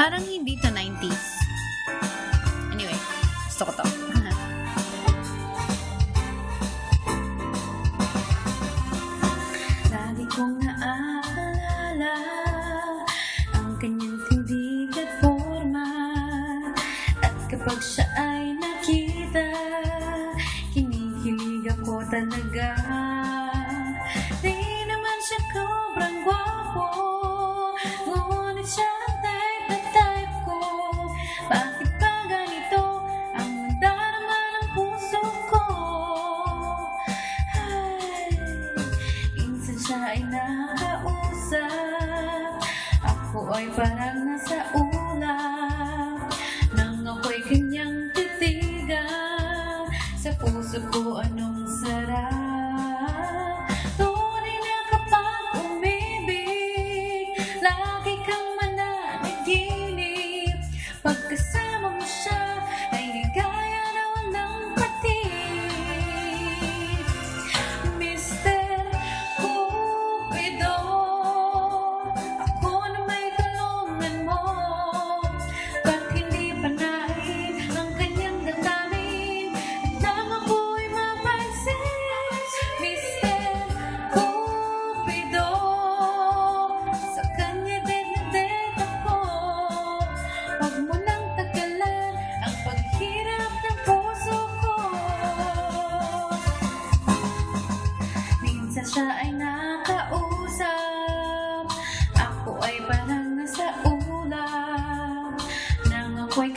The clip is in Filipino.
Parang hindi to 90s. Anyway, gusto ko to. Lagi kong naaalala ang kanyang tindig at forma, at kapag siya ay nakita, kinikilig ako talaga. Di naman siya sobrang gwapo, ngunit siya ang type na type ko. Bakit ba ganito ang nadarama ng puso ko? Ay, minsan siya ay nakausap, ako ay parang nasa ulap, nang ako'y kanyang titigan, sa puso ko anong sarap. Tunay na kapag umibig, lagi kang mananaginip. Pagkasama mo siya, ay ligaya na walang patid. Mr. Cupido, ako na may tulungan mo. Ba't hindi panahin ang kanyang damdamin, at nang ako'y mapansin? Mr. Cupido, sa kanya din na din ako. Huwag mo nang tagalan ang paghirap ng puso ko. Minsan siya ay nakausap, ako ay parang nasa ulap, nang ako'y